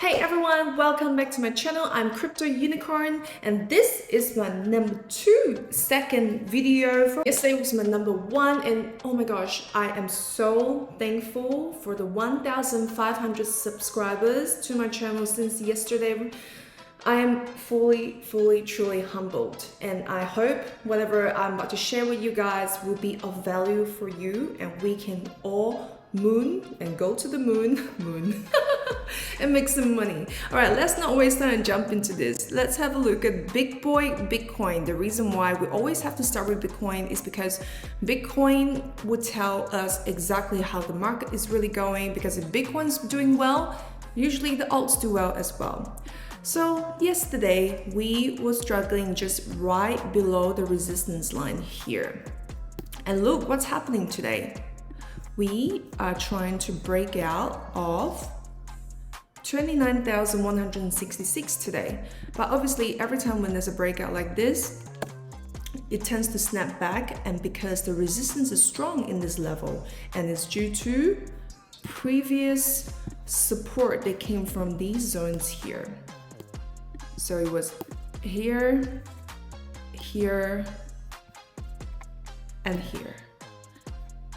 Hey everyone, welcome back to my channel. I'm Crypto Unicorn and this is my second video. Yesterday was my number one and oh my gosh, I am so thankful for the 1,500 subscribers to my channel since yesterday. I am truly humbled, and I hope whatever I'm about to share with you guys will be of value for you and we can all go to the moon and make some money. All right, let's not waste time and jump into this. Let's have a look at big boy Bitcoin. The reason why we always have to start with Bitcoin is because Bitcoin would tell us exactly how the market is really going, because if Bitcoin's doing well, usually the alts do well as well. So yesterday we were struggling just right below the resistance line here. And look what's happening today. We are trying to break out of 29,166 today. But obviously every time when there's a breakout like this, it tends to snap back, and because the resistance is strong in this level and it's due to previous support that came from these zones here. So it was here, here, and here.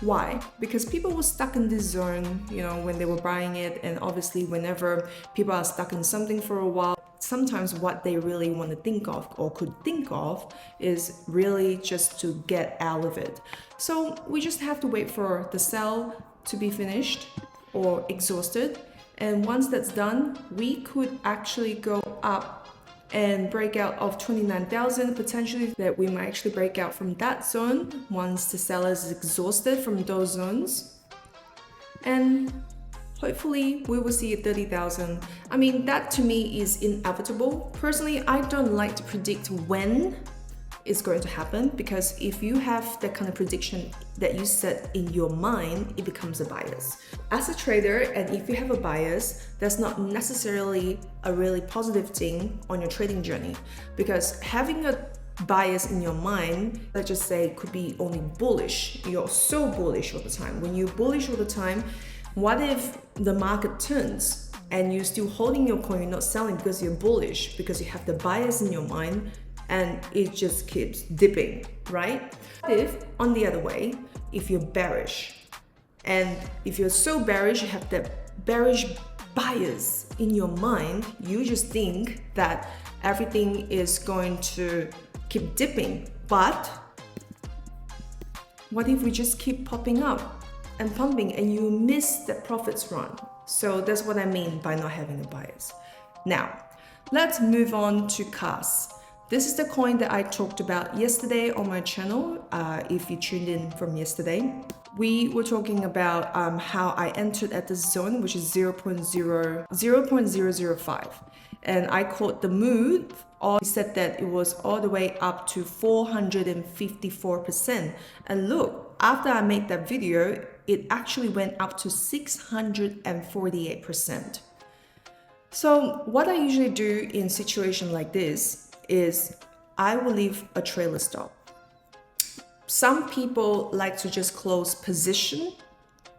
Why? Because people were stuck in this zone, you know, when they were buying it, and obviously whenever people are stuck in something for a while, sometimes what they really want to think of or could think of is really just to get out of it. So we just have to wait for the sell to be finished or exhausted, and once that's done, we could actually go up and break out of 29,000, potentially that we might actually break out from that zone once the seller is exhausted from those zones. And hopefully we will see 30,000. I mean, that to me is inevitable. Personally, I don't like to predict when it's going to happen, because if you have that kind of prediction that you set in your mind, it becomes a bias. As a trader, and if you have a bias, that's not necessarily a really positive thing on your trading journey, because having a bias in your mind, let's just say, could be only bullish. You're so bullish all the time. When you're bullish all the time, what if the market turns and you're still holding your coin, you're not selling because you're bullish, because you have the bias in your mind, and it just keeps dipping, right? If on the other way, if you're bearish, and if you're so bearish, you have that bearish bias in your mind, you just think that everything is going to keep dipping. But what if we just keep popping up and pumping and you miss that profits run? So that's what I mean by not having a bias. Now, let's move on to Kaspa. This is the coin that I talked about yesterday on my channel. If you tuned in from yesterday, we were talking about how I entered at the zone, which is 0.005. And I caught the move. I said that it was all the way up to 454%. And look, after I made that video, it actually went up to 648%. So what I usually do in situations like this is I will leave a trailer stop. Some people like to just close position,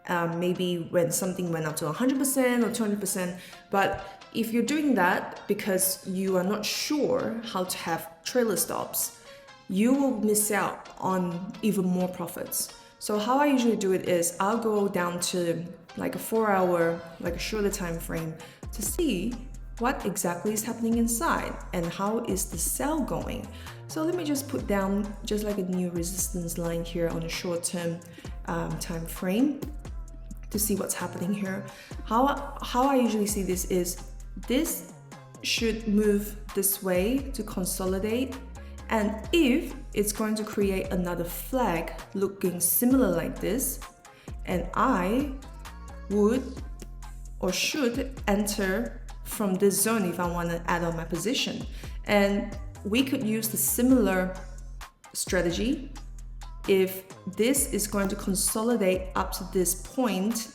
maybe when something went up to 100% or 200%. But if you're doing that because you are not sure how to have trailer stops, you will miss out on even more profits. So how I usually do it is I'll go down to like a 4-hour, like a shorter time frame, to see what exactly is happening inside and how is the sell going. So let me just put down just like a new resistance line here on a short-term time frame to see what's happening here. How I usually see this is this should move this way to consolidate, and if it's going to create another flag looking similar like this, and I would or should enter from this zone if I want to add on my position. And we could use the similar strategy if this is going to consolidate up to this point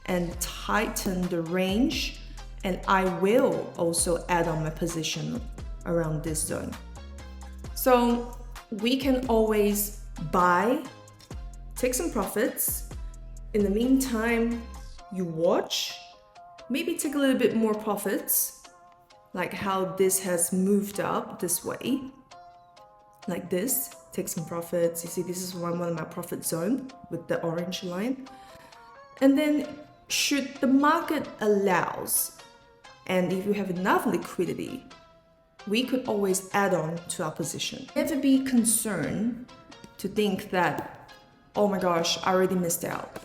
and tighten the range, and I will also add on my position around this zone. So we can always buy, take some profits. In the meantime, you watch, maybe take a little bit more profits, like how this has moved up this way, like this, take some profits. You see, this is one of my profit zone with the orange line. And then should the market allows, and if you have enough liquidity, we could always add on to our position. Never be concerned to think that, oh my gosh, I already missed out.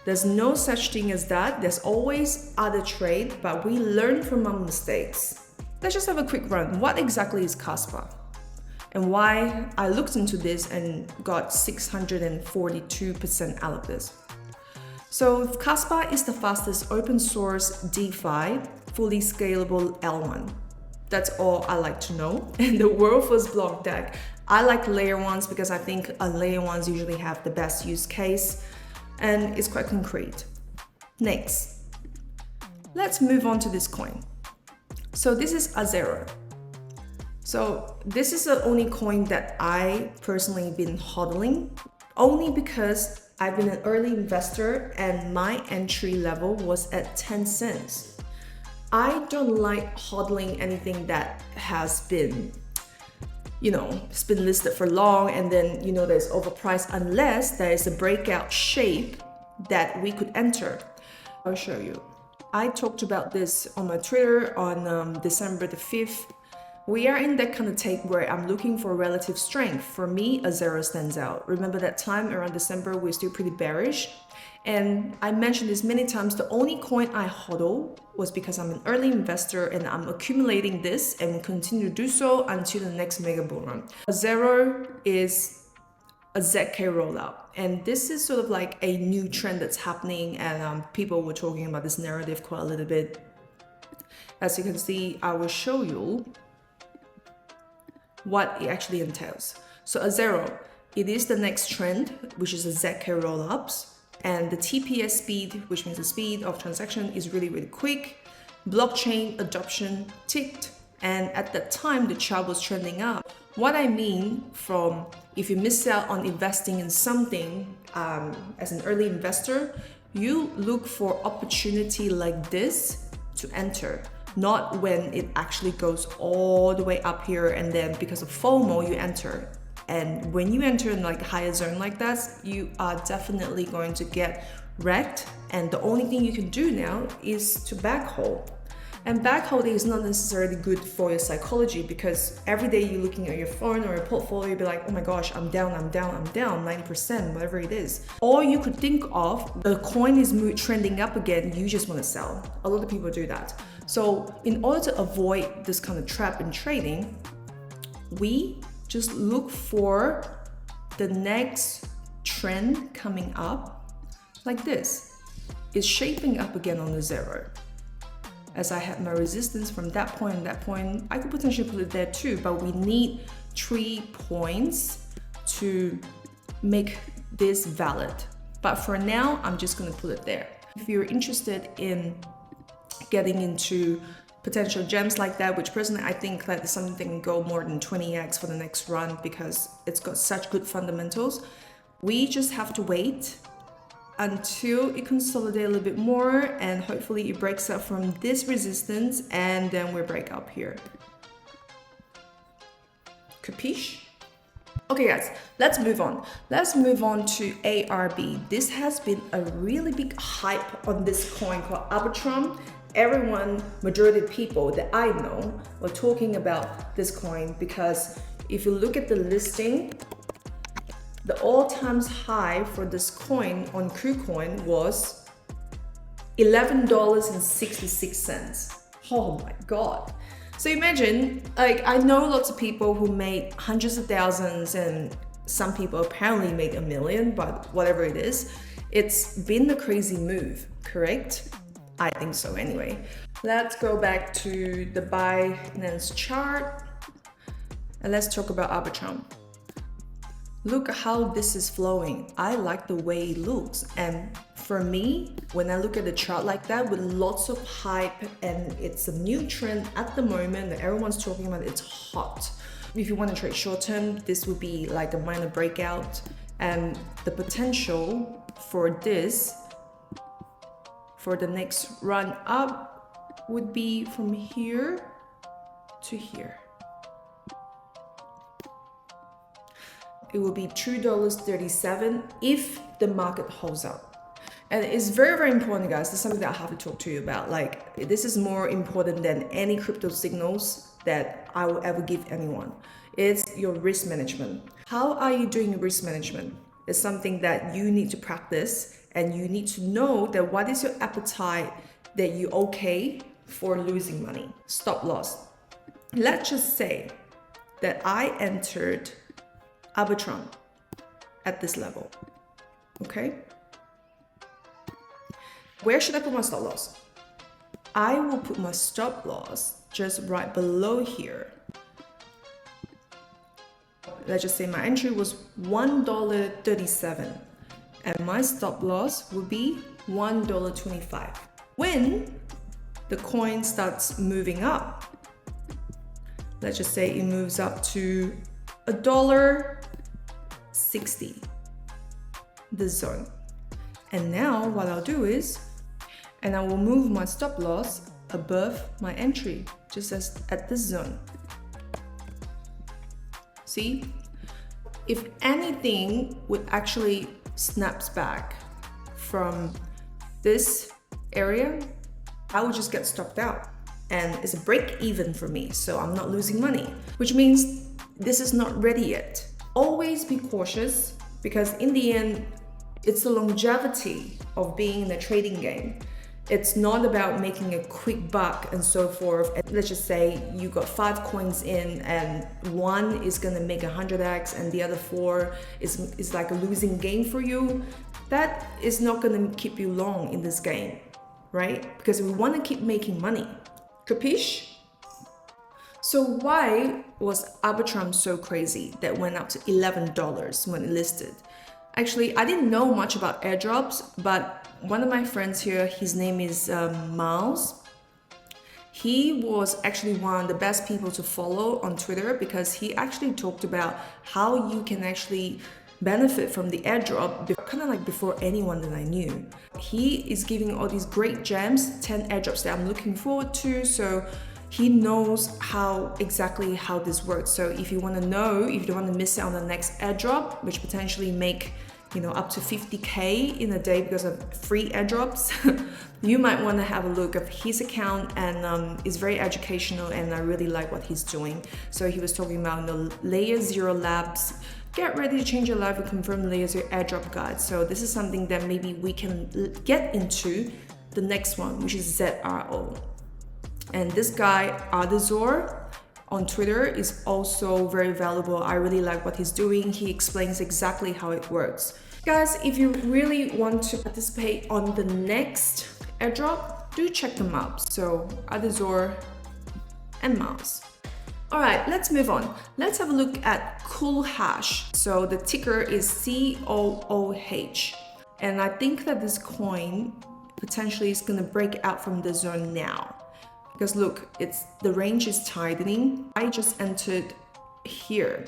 There's no such thing as that. There's always other trade, but we learn from our mistakes. Let's just have a quick run. What exactly is Kaspa? And why I looked into this and got 642% out of this. So Kaspa is the fastest open source DeFi, fully scalable L1. That's all I like to know. And the world's first block deck. I like layer ones because I think layer ones usually have the best use case and it's quite concrete. Next, let's move on to this coin. So this is Zero. So this is the only coin that I personally been hodling, only because I've been an early investor and my entry level was at 10 cents. I don't like hodling anything that has been, it's been listed for long and then, that it's overpriced unless there is a breakout shape that we could enter. I'll show you. I talked about this on my Twitter on December the 5th. We are in that kind of tape where I'm looking for relative strength. For me, Zero stands out. Remember that time around December, we're still pretty bearish. And I mentioned this many times, the only coin I hodl was because I'm an early investor and I'm accumulating this and will continue to do so until the next mega bull run. Zero is a ZK rollout. And this is sort of like a new trend that's happening and people were talking about this narrative quite a little bit. As you can see, I will show you what it actually entails. So Zero, it is the next trend, which is the ZK rollups. And the TPS speed, which means the speed of transaction, is really, really quick. Blockchain adoption ticked. And at that time, the chart was trending up. What I mean from if you miss out on investing in something as an early investor, you look for opportunity like this to enter. Not when it actually goes all the way up here and then because of FOMO, you enter. And when you enter in like a higher zone like that, you are definitely going to get wrecked. And the only thing you can do now is to backhold. And backholding is not necessarily good for your psychology because every day you're looking at your phone or your portfolio, you'll be like, oh my gosh, I'm down, 90%, whatever it is. Or you could think of the coin is trending up again, you just want to sell. A lot of people do that. So in order to avoid this kind of trap in trading, we just look for the next trend coming up like this. It's shaping up again on the Zero. As I had my resistance from that point and that point, I could potentially put it there too, but we need 3 points to make this valid. But for now, I'm just gonna put it there. If you're interested in getting into potential gems like that, which personally I think that is something that can go more than 20x for the next run because it's got such good fundamentals, we just have to wait until it consolidates a little bit more and hopefully it breaks up from this resistance and then we break up here. Capiche? Okay guys, let's move on. Let's move on to ARB. This has been a really big hype on this coin called Arbitrum. Everyone, majority of people that I know were talking about this coin because if you look at the listing, the all-time high for this coin on KuCoin was $11.66. Oh my God. So imagine, like, I know lots of people who made hundreds of thousands and some people apparently made $1 million, but whatever it is, it's been a crazy move, correct? I think so anyway. Let's go back to the Binance chart and let's talk about Arbitrum. Look how this is flowing. I like the way it looks. And for me, when I look at the chart like that with lots of hype and it's a new trend at the moment that everyone's talking about, it's hot. If you want to trade short term, this would be like a minor breakout. And the potential for this, for the next run up would be from here to here. It will be $2.37 if the market holds up. And it's very, very important, guys. This is something that I have to talk to you about. Like, this is more important than any crypto signals that I will ever give anyone. It's your risk management. How are you doing your risk management? It's something that you need to practice, and you need to know that what is your appetite that you okay for losing money. Stop loss. Let's just say that I entered Arbitrum at this level, okay? Where should I put my stop loss? I will put my stop loss just right below here. Let's just say my entry was $1.37 and my stop loss would be $1.25. When the coin starts moving up, let's just say it moves up to $1.60, the zone. And now what I'll do is, and I will move my stop loss above my entry, just as at this zone. See, if anything would actually snaps back from this area, I would just get stopped out. And it's a break even for me, so I'm not losing money, which means this is not ready yet. Always be cautious, because in the end, it's the longevity of being in a trading game. It's not about making a quick buck and so forth. And let's just say you got 5 coins in and one is gonna make 100x and the other 4 is like a losing game for you. That is not gonna keep you long in this game, right? Because we wanna keep making money. Capiche? So why was Arbitrum so crazy that went up to $11 when it listed? Actually, I didn't know much about airdrops, but one of my friends here, his name is Miles. He was actually one of the best people to follow on Twitter, because he actually talked about how you can actually benefit from the airdrop kind of like before anyone that I knew. He is giving all these great gems, 10 airdrops that I'm looking forward to. So he knows exactly how this works. So if you want to know, if you don't want to miss out on the next airdrop, which potentially make, you know, up to 50K in a day because of free airdrops, you might want to have a look at his account, and it's very educational, and I really like what he's doing. So he was talking about the Layer Zero Labs. Get ready to change your life with confirmed Layer Zero airdrop guide. So this is something that maybe we can get into the next one, which is ZRO. And this guy, Ardazor, on Twitter is also very valuable. I really like what he's doing. He explains exactly how it works. Guys, if you really want to participate on the next airdrop, do check them out. So Ardazor and Mouse. All right, let's move on. Let's have a look at CoolHash. So the ticker is COOH. And I think that this coin potentially is gonna break out from the zone now. Because look, the range is tightening. I just entered here.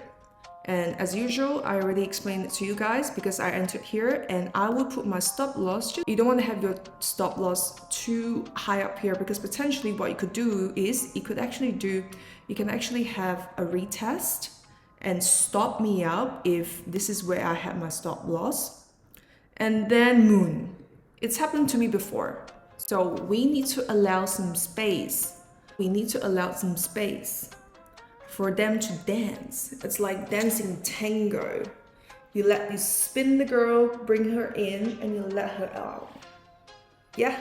And as usual, I already explained it to you guys, because I entered here and I will put my stop loss. You don't want to have your stop loss too high up here, because potentially what you could do is you can actually have a retest and stop me out if this is where I had my stop loss. And then moon. It's happened to me before. So we need to allow some space. We need to allow some space for them to dance. It's like dancing tango. You spin the girl, bring her in, and you let her out. Yeah.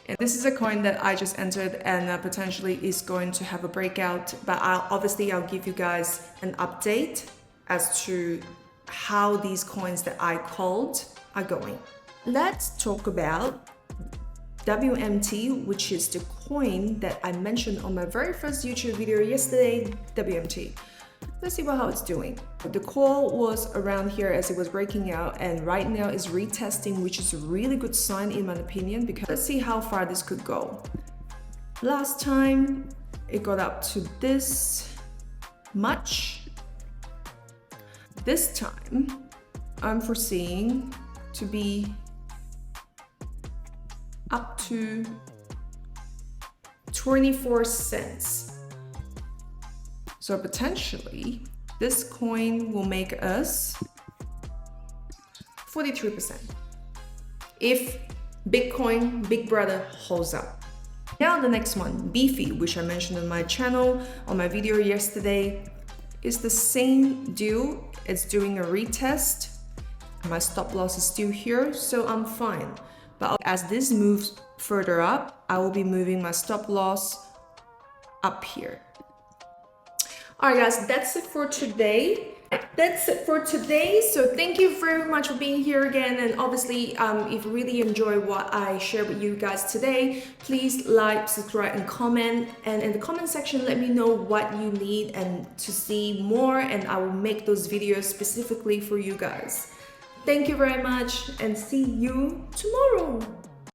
And this is a coin that I just entered, and potentially is going to have a breakout. But I'll give you guys an update as to how these coins that I called are going. Let's talk about WMT, which is the coin that I mentioned on my very first YouTube video yesterday, WMT. Let's see how it's doing. The call was around here as it was breaking out, and right now is retesting, which is a really good sign in my opinion, because let's see how far this could go. Last time it got up to this much. This time I'm foreseeing to be up to 24 cents. So potentially this coin will make us 43% if Bitcoin, Big Brother, holds up. Now the next one, Beefy, which I mentioned on my channel, on my video yesterday, is the same deal. It's doing a retest. My stop loss is still here, so I'm fine. But as this moves further up, I will be moving my stop loss up here. All right, guys, that's it for today. So thank you very much for being here again. And obviously, if you really enjoy what I shared with you guys today, please like, subscribe, and comment. And in the comment section, let me know what you need and to see more, and I will make those videos specifically for you guys. Thank you very much, and see you tomorrow.